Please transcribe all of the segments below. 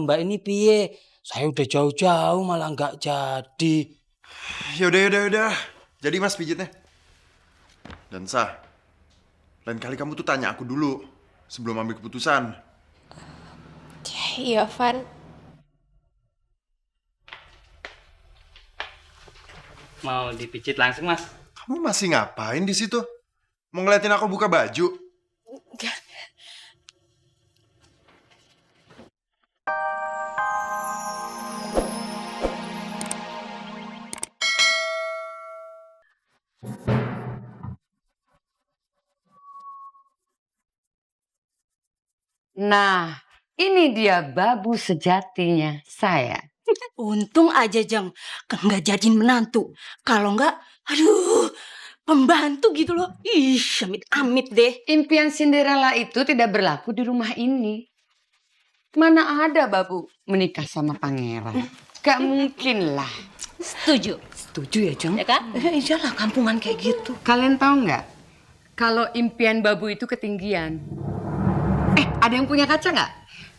Mbak ini piye? Saya udah jauh-jauh malah nggak jadi. Yaudah. Jadi mas pijitnya. Dan sah. Lain kali kamu tuh tanya aku dulu sebelum ambil keputusan. Iya, Van. Mau dipijit langsung, Mas? Kamu masih ngapain di situ? Mau ngeliatin aku buka baju? Enggak. Nah, ini dia babu sejatinya saya. Untung aja Jeng, nggak jadiin menantu. Kalau nggak, aduh, pembantu gitu loh. Ih, amit-amit deh. Impian Cinderella itu tidak berlaku di rumah ini. Mana ada babu menikah sama pangeran? Gak mungkin lah. Setuju. Setuju ya, Jeng? Ya kan? Iyalah, kampungan kayak gitu. Kalian tahu nggak? Kalau impian babu itu ketinggian. Ada yang punya kaca nggak?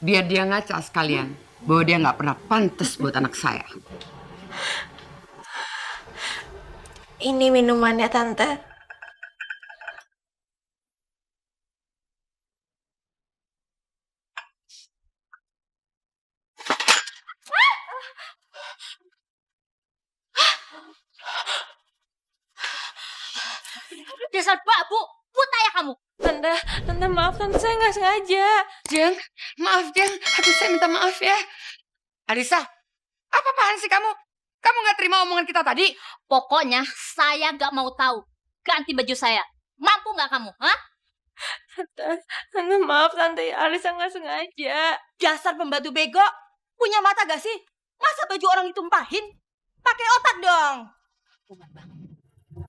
Biar dia ngaca sekalian. Bahwa dia nggak pernah pantas buat anak saya. Ini minumannya, Tante. Dasar babu, buta ya kamu. Tante maaf, Tante saya nggak sengaja. Jeng, maaf Jeng. Aduh, saya minta maaf ya. Alisa, apa-apaan sih kamu? Kamu nggak terima omongan kita tadi? Pokoknya saya nggak mau tahu. Ganti baju saya. Mampu nggak kamu? Hah? Tante maaf, Tante. Alisa nggak sengaja. Dasar pembantu bego. Punya mata gak sih? Masa baju orang ditumpahin? Pakai otak dong.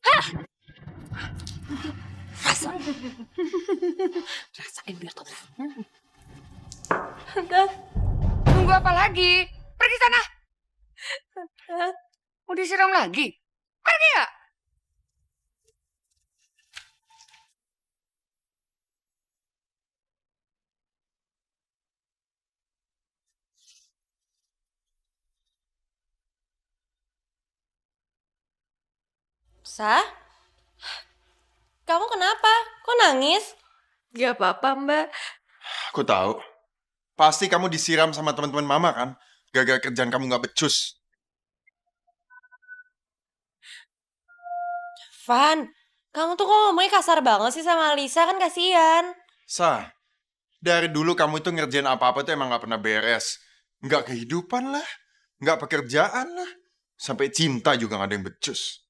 Hah? Rasain biar tahu. Tante. Tunggu apa lagi? Pergi sana. Tante. Mau disiram lagi? Pergi ya? Sah? Kamu kenapa? Kok nangis? Gak apa-apa, Mbak. Aku tahu. Pasti kamu disiram sama teman-teman mama kan? Gagal kerjaan kamu nggak becus. Van, kamu tuh kok ngomongnya kasar banget sih sama Alisa, kan kasihan. Sah, dari dulu kamu itu ngerjain apa-apa tuh emang nggak pernah beres. Nggak kehidupan lah, nggak pekerjaan lah. Sampai cinta juga nggak ada yang becus.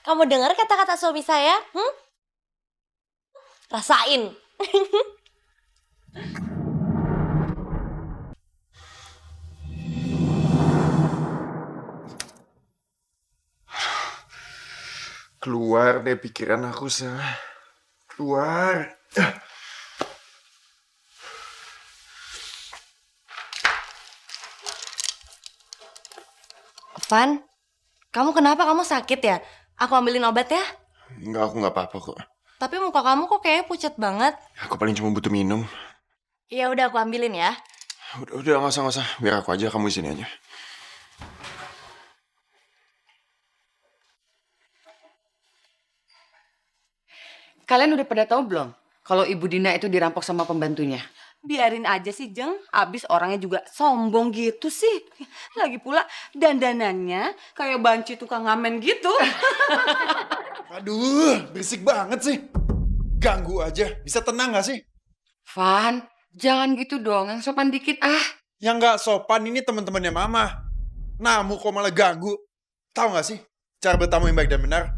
Kamu dengar kata-kata suami saya? Rasain. Keluar deh pikiran aku, Sah. Keluar. Van, kamu kenapa? Kamu sakit ya? Aku ambilin obat ya? Enggak, aku nggak apa-apa kok. Tapi muka kamu kok kayaknya pucat banget. Aku paling cuma butuh minum. Ya udah aku ambilin ya. Udah nggak usah. Biar aku aja, kamu di sini aja. Kalian udah pada tahu belum? Kalau Ibu Dina itu dirampok sama pembantunya. Biarin aja sih Jeng, abis orangnya juga sombong gitu sih. Lagi pula dandanannya kayak banci tukang ngamen gitu. Aduh, berisik banget sih. Ganggu aja. Bisa tenang gak sih? Van, jangan gitu dong. Yang sopan dikit ah. Yang gak sopan ini teman-temannya mama. Namu kok malah ganggu. Tahu gak sih cara bertamu yang baik dan benar?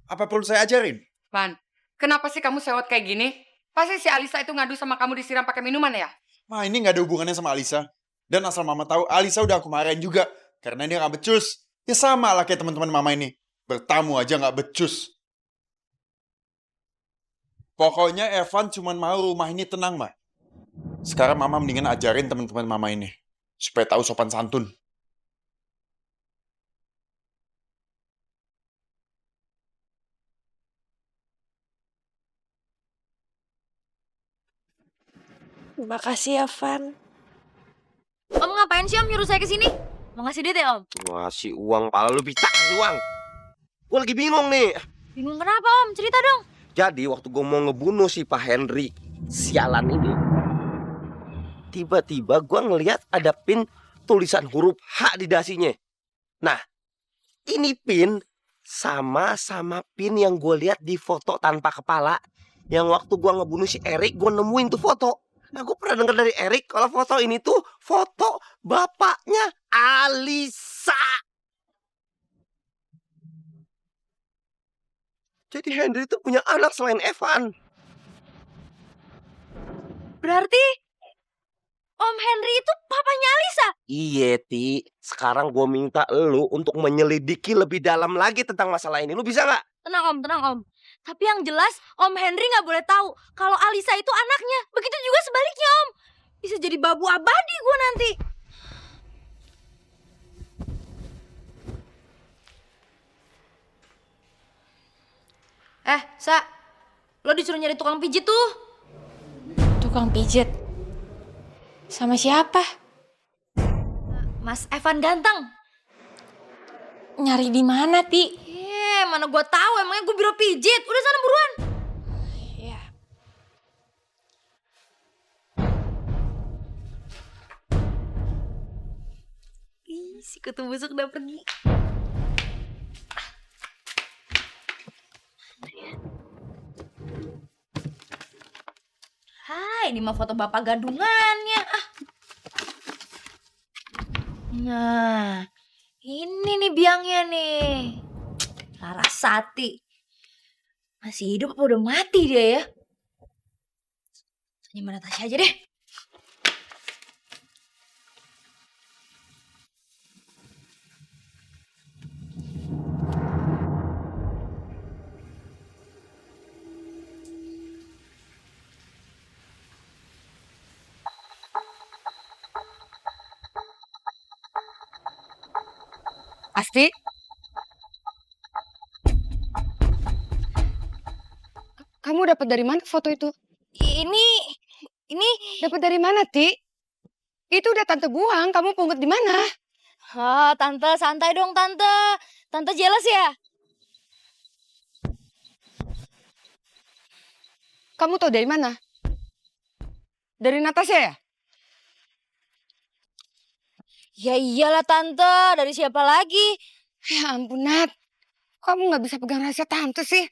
Apa perlu saya ajarin? Van, kenapa sih kamu sewot kayak gini? Pasti si Alisa itu ngadu sama kamu disiram pakai minuman ya? Ma, ini gak ada hubungannya sama Alisa. Dan asal mama tahu, Alisa udah aku marahin juga. Karena dia gak becus. Ya sama lah kayak teman-teman mama ini. Bertamu aja gak becus. Pokoknya Evan cuma mau rumah ini tenang, Ma. Sekarang mama mendingan ajarin teman-teman mama ini. Supaya tahu sopan santun. Makasih ya, Van. Om ngapain sih Om nyuruh saya ke sini? Mau ngasih duit ya Om? Ngasih uang, pala lu bisa kasih uang. Gue lagi bingung nih. Bingung kenapa Om? Cerita dong. Jadi waktu gue mau ngebunuh si Pak Henry, sialan ini, tiba-tiba gue ngeliat ada pin tulisan huruf H di dasinya. Nah, ini pin sama pin yang gue lihat di foto tanpa kepala. Yang waktu gue ngebunuh si Erik, gue nemuin tuh foto. Nah, gue pernah denger dari Erik kalau foto ini tuh foto bapaknya Alisa. Jadi Henry tuh punya anak selain Evan. Berarti Om Henry itu papanya Alisa? Iya, Ti. Sekarang gue minta lu untuk menyelidiki lebih dalam lagi tentang masalah ini. Lu bisa nggak? Tenang Om. Tapi yang jelas Om Henry nggak boleh tahu kalau Alisa itu anaknya. Begitu juga sebaliknya Om. Bisa jadi babu abadi gue nanti. Sa, lo disuruh nyari tukang pijit tuh. Tukang pijit? Sama siapa? Mas Evan ganteng. Nyari di mana, Ti? Mana gue tahu, emangnya gue biro pijit. Udah sana buruan. Ya. Ih, si kutu busuk udah pergi. Hai, ini mah foto bapak gadungannya. Nah, ini nih biangnya nih. Larasati. Masih hidup apa udah mati dia ya? Tanya mana Tasya aja deh. Asti? Kamu dapat dari mana foto itu? Ini Dapat dari mana, Ti? Itu udah tante buang, kamu pungut di mana? Tante santai dong tante. Tante jealous ya? Kamu tahu dari mana? Dari Natasha ya? Ya iyalah tante, dari siapa lagi? Ya ampun, Nat. Kamu nggak bisa pegang rahasia tante sih.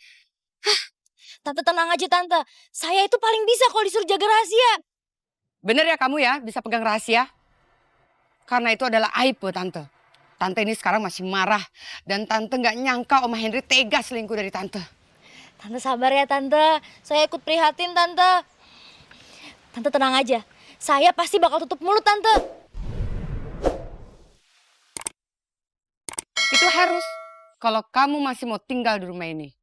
Tante tenang aja tante. Saya itu paling bisa kalau disuruh jaga rahasia. Bener ya kamu ya, bisa pegang rahasia? Karena itu adalah aib buat tante. Tante ini sekarang masih marah. Dan tante nggak nyangka Om Henry tega selingkuh dari tante. Tante sabar ya tante. Saya ikut prihatin tante. Tante tenang aja. Saya pasti bakal tutup mulut tante. Itu harus. Kalau kamu masih mau tinggal di rumah ini.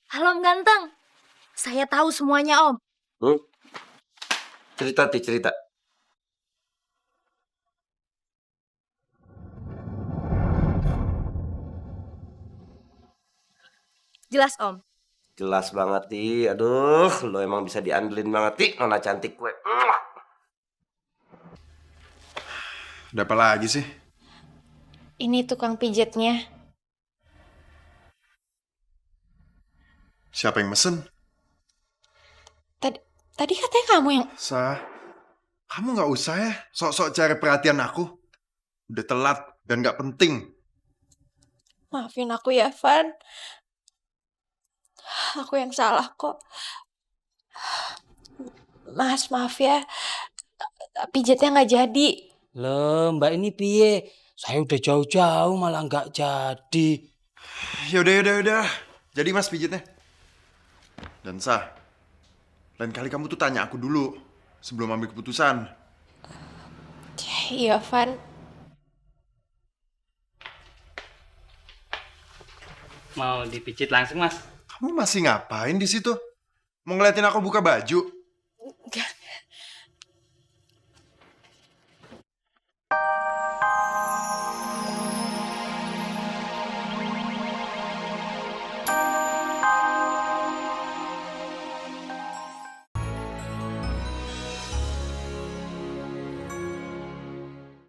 Halo Om Ganteng. Saya tahu semuanya Om. Cerita, Ti, cerita. Jelas Om. Jelas banget, Ti. Aduh, lo emang bisa diandelin banget, Ti. Nona cantik gue. Ada apa lagi sih? Ini tukang pijitnya. Siapa yang mesen? Tadi katanya kamu yang... Kamu nggak usah ya sok-sok cari perhatian aku. Udah telat dan nggak penting. Maafin aku ya, Van. Aku yang salah kok. Mas, maaf ya. Pijatnya nggak jadi. Loh, Mbak ini piye? Saya udah jauh-jauh malah nggak jadi. Yaudah. Jadi Mas pijitnya. Dan lain kali kamu tuh tanya aku dulu sebelum ambil keputusan. Iya, Van. Mau dipijit langsung, Mas? Kamu masih ngapain di situ? Mau ngeliatin aku buka baju?